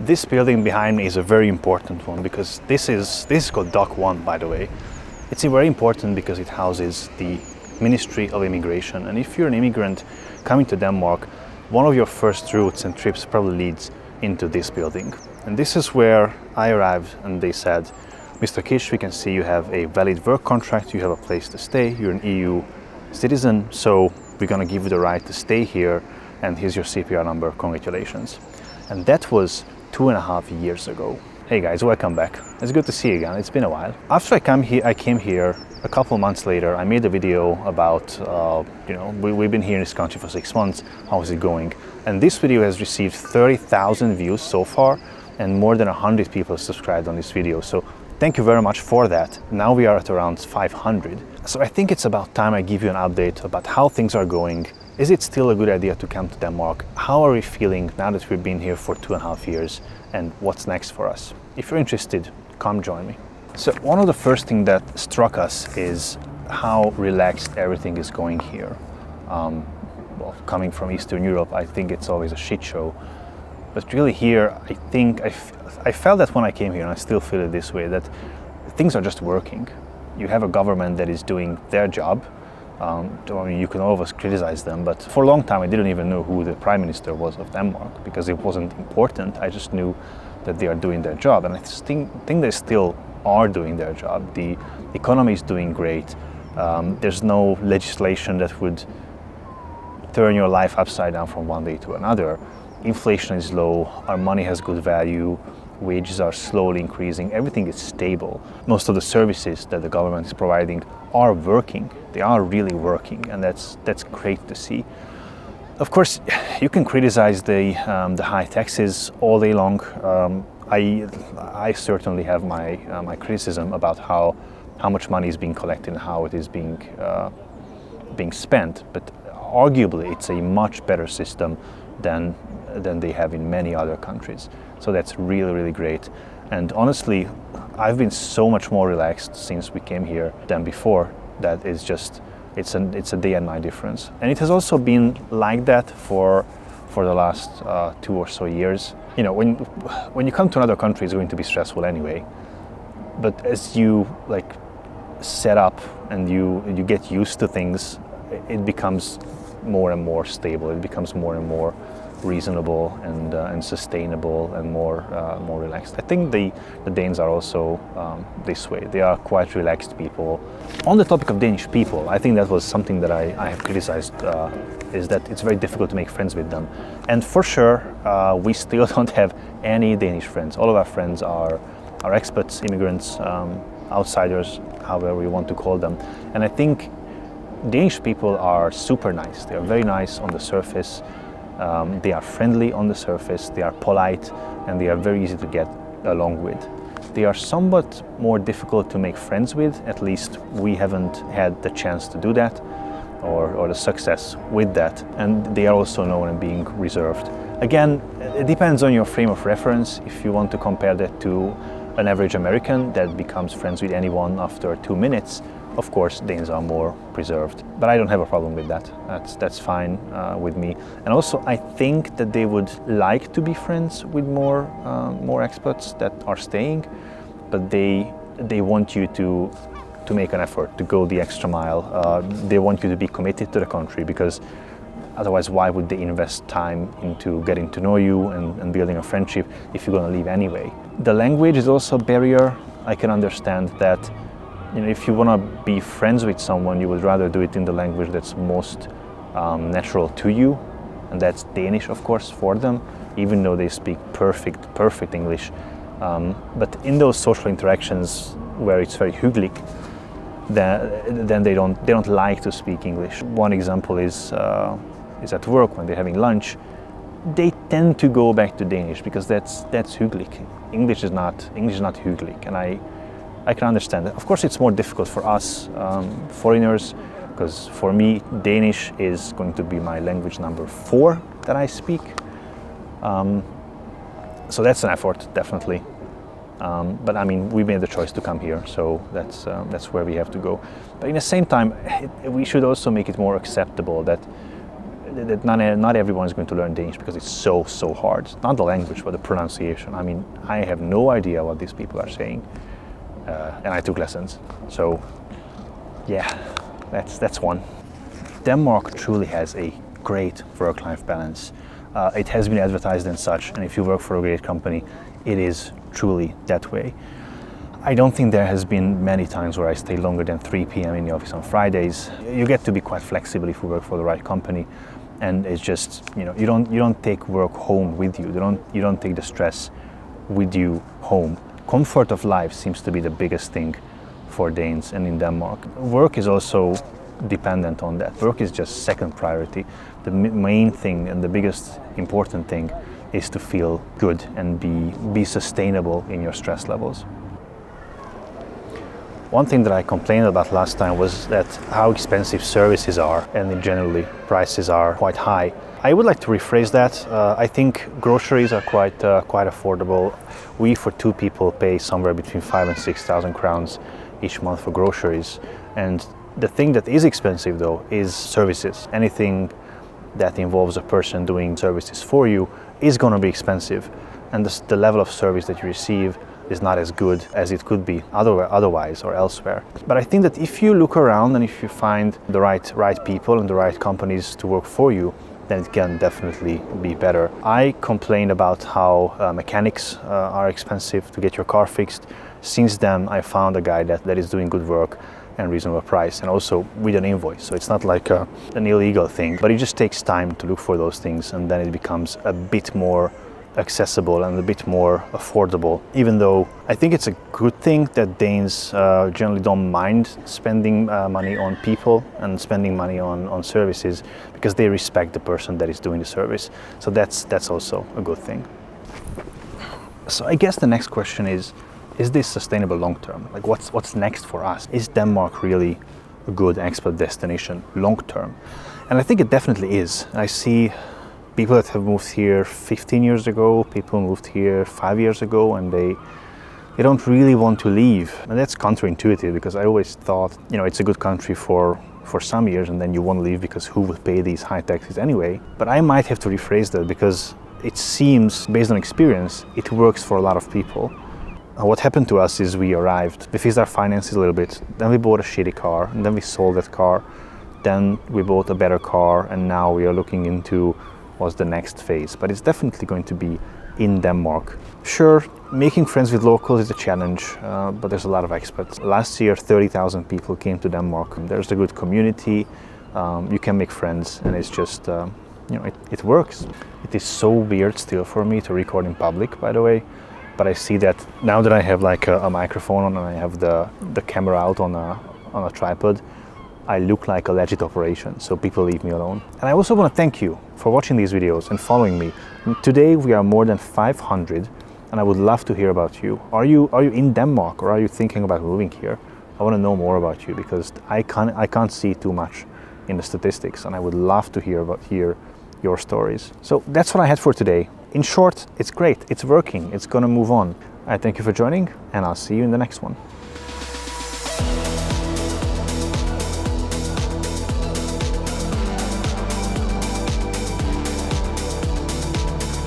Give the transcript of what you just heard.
This building behind me is a very important one because this is called Dock 1, by the way. It's very important because it houses the Ministry of Immigration, and if you're an immigrant coming to Denmark, one of your first routes and trips probably leads into this building. And this is where I arrived, and they said, Mr. Kish, we can see you have a valid work contract, you have a place to stay, you're an EU citizen, so we're gonna give you the right to stay here, and here's your CPR number, congratulations. And that was 2.5 years ago. Hey guys, welcome back. It's good to see you again, it's been a while. After I came here a couple months later, I made a video about, we've been here in this country for 6 months, how is it going? And this video has received 30,000 views so far, and more than 100 people subscribed on this video. So thank you very much for that. Now we are at around 500. So I think it's about time I give you an update about how things are going. Is it still a good idea to come to Denmark? How are we feeling now that we've been here for 2.5 years? And what's next for us? If you're interested, come join me. So one of the first things that struck us is how relaxed everything is going here. Well, coming from Eastern Europe, I think it's always a shit show. But really here, I felt that when I came here, and I still feel it this way, that things are just working. You have a government that is doing their job. You can always criticize them, but for a long time I didn't even know who the Prime Minister was of Denmark because it wasn't important. I just knew that they are doing their job, and I think they still are doing their job. The economy is doing great. There's no legislation that would turn your life upside down from one day to another. Inflation is low, our money has good value, wages are slowly increasing, everything is stable. Most of the services that the government is providing are working. They are really working, and that's great to see. Of course, you can criticize the high taxes all day long. I certainly have my criticism about how much money is being collected and how it is being spent, but arguably it's a much better system than they have in many other countries. So that's really, really great. And honestly, I've been so much more relaxed since we came here than before. That is just, it's a day and night difference. And it has also been like that for the last 2 or so years. You know, when you come to another country, it's going to be stressful anyway. But as you set up and you get used to things, it becomes more and more stable. It becomes more and more reasonable and sustainable and more relaxed. I think the Danes are also this way. They are quite relaxed people. On the topic of Danish people, I think that was something that I have criticized, is that it's very difficult to make friends with them. And for sure, we still don't have any Danish friends. All of our friends are expats, immigrants, outsiders, however you want to call them. And I think Danish people are super nice. They are very nice on the surface. They are friendly on the surface, they are polite, and they are very easy to get along with. They are somewhat more difficult to make friends with, at least we haven't had the chance to do that, or the success with that, and they are also known as being reserved. Again, it depends on your frame of reference. If you want to compare that to an average American that becomes friends with anyone after 2 minutes, of course, Danes are more preserved, but I don't have a problem with that. That's fine with me. And also, I think that they would like to be friends with more expats that are staying, but they want you to make an effort, to go the extra mile. They want you to be committed to the country, because otherwise, why would they invest time into getting to know you and building a friendship if you're going to leave anyway? The language is also a barrier. I can understand that. You know, if you want to be friends with someone, you would rather do it in the language that's most natural to you, and that's Danish, of course, for them, even though they speak perfect English. But in those social interactions where it's very hyggelig, then they don't like to speak English. One example is at work when they're having lunch. They tend to go back to Danish because that's hyggelig. English is not hyggelig, and I can understand that. Of course, it's more difficult for us foreigners, because for me, Danish is going to be my language number 4 that I speak. So that's an effort, definitely. But I mean, we made the choice to come here, so that's where we have to go. But in the same time, we should also make it more acceptable that that not everyone is going to learn Danish because it's so hard. It's not the language, but the pronunciation. I mean, I have no idea what these people are saying, and I took lessons. So, yeah, that's one. Denmark truly has a great work-life balance. It has been advertised as such, and if you work for a great company, it is truly that way. I don't think there has been many times where I stay longer than 3 p.m. in the office on Fridays. You get to be quite flexible if you work for the right company, and it's just, you don't take work home with you. You don't take the stress with you home. Comfort of life seems to be the biggest thing for Danes and in Denmark. Work is also dependent on that. Work is just second priority. The main thing and the biggest important thing is to feel good and be sustainable in your stress levels. One thing that I complained about last time was that how expensive services are, and generally prices are quite high. I would like to rephrase that. I think groceries are quite affordable. We, for 2 people, pay somewhere between 5,000 and 6,000 crowns each month for groceries. And the thing that is expensive though is services. Anything that involves a person doing services for you is going to be expensive, and the level of service that you receive is not as good as it could be otherwise or elsewhere. But I think that if you look around and if you find the right people and the right companies to work for you, then it can definitely be better. I complained about how mechanics are expensive to get your car fixed. Since then, I found a guy that is doing good work and reasonable price, and also with an invoice. So it's not like an illegal thing, but it just takes time to look for those things, and then it becomes a bit more accessible and a bit more affordable. Even though I think it's a good thing that Danes generally don't mind spending money on people and spending money on services, because they respect the person that is doing the service. So that's also a good thing. So I guess the next question is this sustainable long term? Like what's next for us? Is Denmark really a good expat destination long term? And I think it definitely is. I see people that have moved here 15 years ago, people moved here 5 years ago, and they don't really want to leave. And that's counterintuitive, because I always thought, it's a good country for some years, and then you want to leave because who would pay these high taxes anyway? But I might have to rephrase that, because it seems, based on experience, it works for a lot of people. What happened to us is we arrived, we fixed our finances a little bit, then we bought a shitty car, and then we sold that car, then we bought a better car, and now we are looking into what's the next phase. But it's definitely going to be in Denmark. Sure, making friends with locals is a challenge, but there's a lot of expats. Last year, 30,000 people came to Denmark. There's a good community, you can make friends, and it's just, it works. It is so weird still for me to record in public, by the way. But I see that now that I have like a microphone on and I have the camera out on a tripod, I look like a legit operation, so people leave me alone. And I also want to thank you for watching these videos and following me. Today we are more than 500, and I would love to hear about you. Are you in Denmark, or are you thinking about moving here? I want to know more about you, because I can't see too much in the statistics, and I would love to hear your stories. So that's what I had for today. In short, it's great, it's working, it's gonna move on. I thank you for joining, and I'll see you in the next one.